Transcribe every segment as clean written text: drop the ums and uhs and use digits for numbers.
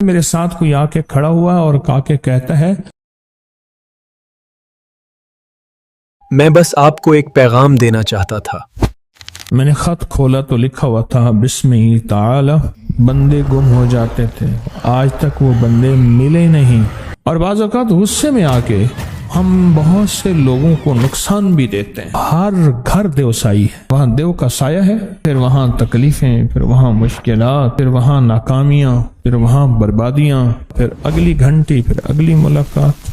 میرے ساتھ کوئی آ کے کھڑا ہوا اور آ کے کہتا ہے میں بس آپ کو ایک پیغام دینا چاہتا تھا۔ میں نے خط کھولا تو لکھا ہوا تھا بسم تعالی۔ بندے گم ہو جاتے تھے، آج تک وہ بندے ملے نہیں۔ اور بعض اوقات غصے میں آ کے ہم بہت سے لوگوں کو نقصان بھی دیتے ہیں۔ ہر گھر دیوسائی ہے، وہاں دیو کا سایہ ہے، پھر وہاں تکلیفیں، پھر وہاں مشکلات، پھر وہاں ناکامیاں، پھر وہاں بربادیاں، پھر اگلی گھنٹی، پھر اگلی ملاقات۔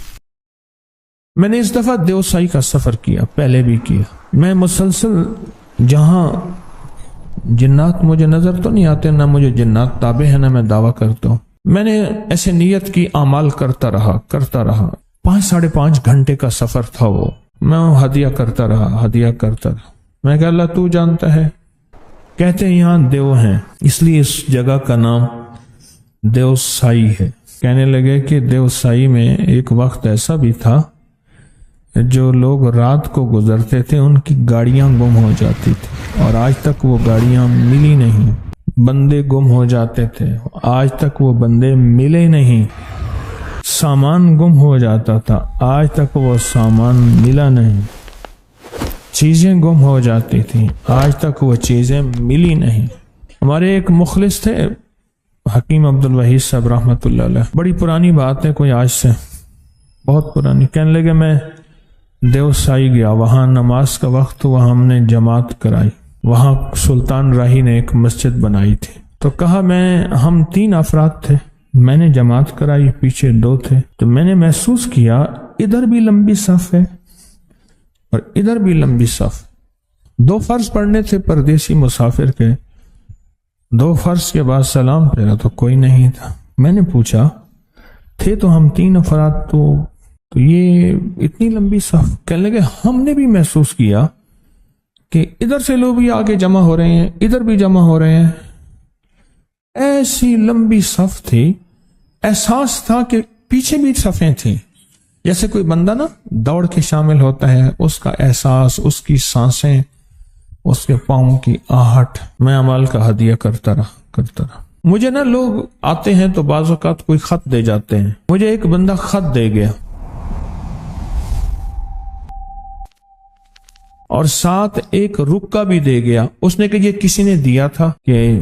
میں نے اس دفعہ دیوسائی کا سفر کیا، پہلے بھی کیا۔ میں مسلسل جہاں جنات مجھے نظر تو نہیں آتے، نہ مجھے جنات تابع ہے، نہ میں دعویٰ کرتا ہوں، میں نے ایسے نیت کی اعمال کرتا رہا 5-5.5 گھنٹے کا سفر تھا وہ۔ میں ہدیہ کرتا رہا۔ میں کہ اللہ تو جانتا ہے، کہتے ہیں یہاں دیو ہیں، اس لیے اس جگہ کا نام دیوسائی ہے۔ کہنے لگے کہ دیوسائی میں ایک وقت ایسا بھی تھا جو لوگ رات کو گزرتے تھے ان کی گاڑیاں گم ہو جاتی تھی، اور آج تک وہ گاڑیاں ملی نہیں۔ بندے گم ہو جاتے تھے، آج تک وہ بندے ملے نہیں۔ سامان گم ہو جاتا تھا، آج تک وہ سامان ملا نہیں۔ چیزیں گم ہو جاتی تھیں، آج تک وہ چیزیں ملی نہیں۔ ہمارے ایک مخلص تھے حکیم عبدالوحید صاحب رحمۃ اللہ علیہ، بڑی پرانی بات ہے، کوئی آج سے بہت پرانی۔ کہنے لگے میں دیوسائی گیا، وہاں نماز کا وقت ہوا، ہم نے جماعت کرائی۔ وہاں سلطان راہی نے ایک مسجد بنائی تھی، تو کہا ہم 3 افراد تھے، میں نے جماعت کرائی، پیچھے 2 تھے، تو میں نے محسوس کیا ادھر بھی لمبی صف ہے اور ادھر بھی لمبی صف۔ 2 فرض پڑھنے تھے پردیسی مسافر کے، 2 فرض کے بعد سلام پھیرا تو کوئی نہیں تھا۔ میں نے پوچھا تھے تو ہم 3 افراد، تو یہ اتنی لمبی صف؟ کہنے لگے ہم نے بھی محسوس کیا کہ ادھر سے لوگ بھی آگے جمع ہو رہے ہیں، ادھر بھی جمع ہو رہے ہیں، ایسی لمبی صف تھی۔ احساس تھا کہ پیچھے بھی صفیں تھیں، جیسے کوئی بندہ نا دوڑ کے شامل ہوتا ہے، اس کا احساس، اس کی سانسیں، اس کے پاؤں کی آہٹ۔ میں اعمال کا ہدیہ کرتا رہا۔ مجھے نا لوگ آتے ہیں تو بعض اوقات کوئی خط دے جاتے ہیں۔ مجھے ایک بندہ خط دے گیا اور ساتھ ایک رکا بھی دے گیا، اس نے کہ یہ کسی نے دیا تھا کہ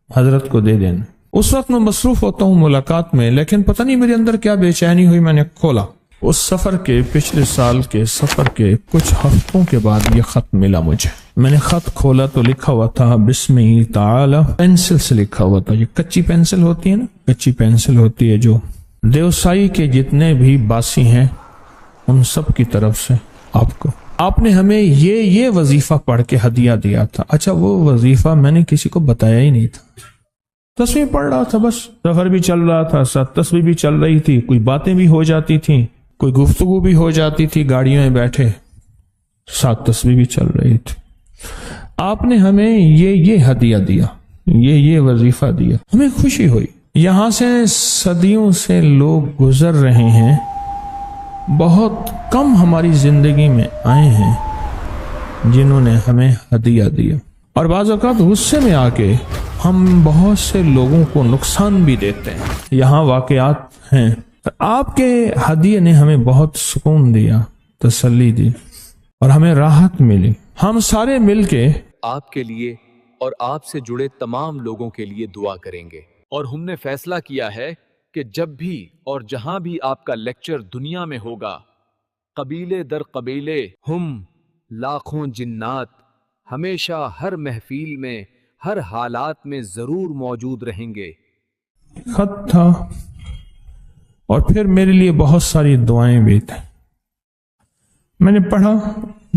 حضرت کو دے دینا۔ اس وقت میں مصروف ہوتا ہوں ملاقات میں، لیکن پتہ نہیں میرے اندر کیا بے چینی ہوئی، میں نے کھولا۔ اس سفر کے پچھلے سال کے سفر کے کچھ ہفتوں کے بعد یہ خط ملا مجھے۔ میں نے خط کھولا تو لکھا ہوا تھا بسم تعالی، پینسل سے لکھا ہوا تھا۔ یہ کچی پینسل ہوتی ہے نا، کچی پینسل ہوتی ہے جو دیوسائی کے جتنے بھی باسی ہیں ان سب کی طرف سے آپ نے ہمیں یہ وظیفہ پڑھ کے ہدیہ دیا تھا۔ اچھا، وہ وظیفہ میں نے کسی کو بتایا ہی نہیں تھا، تصویر پڑھ رہا تھا، بس سفر بھی چل رہا تھا، ساتھ تصویر بھی چل رہی تھی، کوئی باتیں بھی ہو جاتی تھیں، کوئی گفتگو بھی ہو جاتی تھی، گاڑیوں میں بیٹھے ساتھ تصویر بھی چل رہی تھی۔ آپ نے ہمیں یہ ہدیہ دیا، یہ وظیفہ دیا، ہمیں خوشی ہوئی۔ یہاں سے صدیوں سے لوگ گزر رہے ہیں، بہت کم ہماری زندگی میں آئے ہیں جنہوں نے ہمیں ہدیہ دیا۔ اور بعض اوقات غصے میں آ کے ہم بہت سے لوگوں کو نقصان بھی دیتے ہیں۔ یہاں واقعات ہیں، آپ کے ہدیے نے ہمیں بہت سکون دیا، تسلی دی، اور ہمیں راحت ملی۔ ہم سارے مل کے آپ کے لیے اور آپ سے جڑے تمام لوگوں کے لیے دعا کریں گے، اور ہم نے فیصلہ کیا ہے کہ جب بھی اور جہاں بھی آپ کا لیکچر دنیا میں ہوگا، قبیلے در قبیلے ہم لاکھوں جنات ہمیشہ ہر محفل میں، ہر حالات میں ضرور موجود رہیں گے۔ خط تھا اور پھر میرے لیے بہت ساری دعائیں بھی تھیں۔ میں نے پڑھا،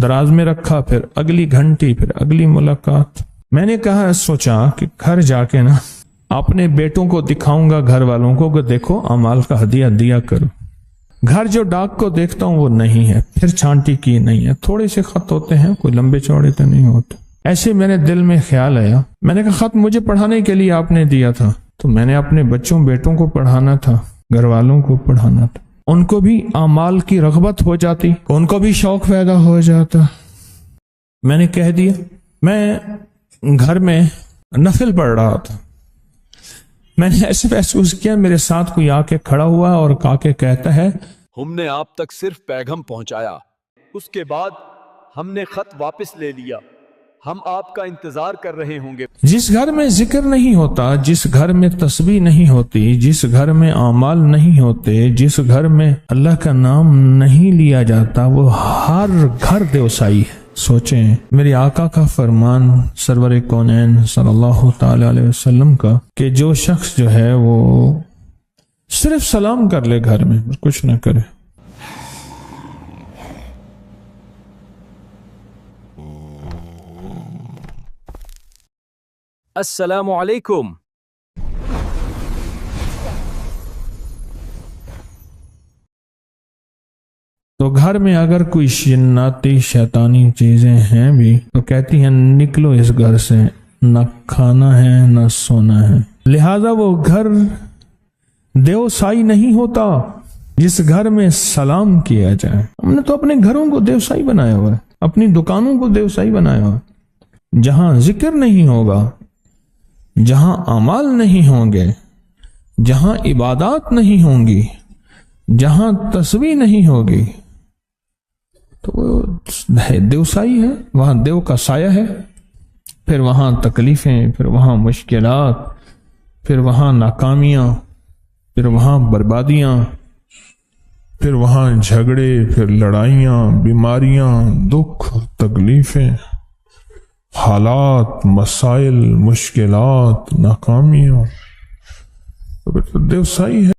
دراز میں رکھا، پھر اگلی گھنٹی، پھر اگلی ملاقات۔ میں نے سوچا کہ گھر جا کے نا اپنے بیٹوں کو دکھاؤں گا، گھر والوں کو، کہ دیکھو اعمال کا ہدیہ دیا کرو۔ گھر جو ڈاک کو دیکھتا ہوں وہ نہیں ہے، پھر چھانٹی کی نہیں ہے، تھوڑے سے خط ہوتے ہیں، کوئی لمبے چوڑے تو نہیں ہوتے۔ ایسے میرے دل میں خیال آیا، میں نے کہا خط مجھے پڑھانے کے لیے آپ نے دیا تھا، تو میں نے اپنے بیٹوں کو پڑھانا تھا، گھر والوں کو پڑھانا تھا، ان کو بھی اعمال کی رغبت ہو جاتی، ان کو بھی شوق پیدا ہو جاتا۔ میں نے کہہ دیا۔ میں گھر میں نفل پڑھ رہا تھا، میں نے ایسے محسوس کیا میرے ساتھ کوئی آ کے کھڑا ہوا اور آ کے کہتا ہے ہم نے آپ تک صرف پیغام پہنچایا، اس کے بعد ہم نے خط واپس لے لیا، ہم آپ کا انتظار کر رہے ہوں گے۔ جس گھر میں ذکر نہیں ہوتا، جس گھر میں تسبیح نہیں ہوتی، جس گھر میں اعمال نہیں ہوتے، جس گھر میں اللہ کا نام نہیں لیا جاتا، وہ ہر گھر دیوسائی ہے۔ سوچیں میرے آقا کا فرمان سرور کونین صلی اللہ تعالی علیہ وسلم کا کہ جو شخص جو ہے وہ صرف سلام کر لے گھر میں، کچھ نہ کرے۔ السلام علیکم۔ تو گھر میں اگر کوئی جناتی شیطانی چیزیں ہیں بھی تو کہتی ہیں نکلو اس گھر سے، نہ کھانا ہے نہ سونا ہے۔ لہذا وہ گھر دیوسائی نہیں ہوتا جس گھر میں سلام کیا جائے۔ ہم نے تو اپنے گھروں کو دیوسائی بنایا ہوا ہے، اپنی دکانوں کو دیوسائی بنایا ہوا ہے۔ جہاں ذکر نہیں ہوگا، جہاں اعمال نہیں ہوں گے، جہاں عبادات نہیں ہوں گی، جہاں تسبیح نہیں ہوگی، تو وہ دیوسائی ہے، وہاں دیو کا سایہ ہے۔ پھر وہاں تکلیفیں، پھر وہاں مشکلات، پھر وہاں ناکامیاں، پھر وہاں بربادیاں، پھر وہاں جھگڑے، پھر لڑائیاں، بیماریاں، دکھ، تکلیفیں، حالات، مسائل، مشکلات، ناکامیاں۔ تو دیوسائی ہے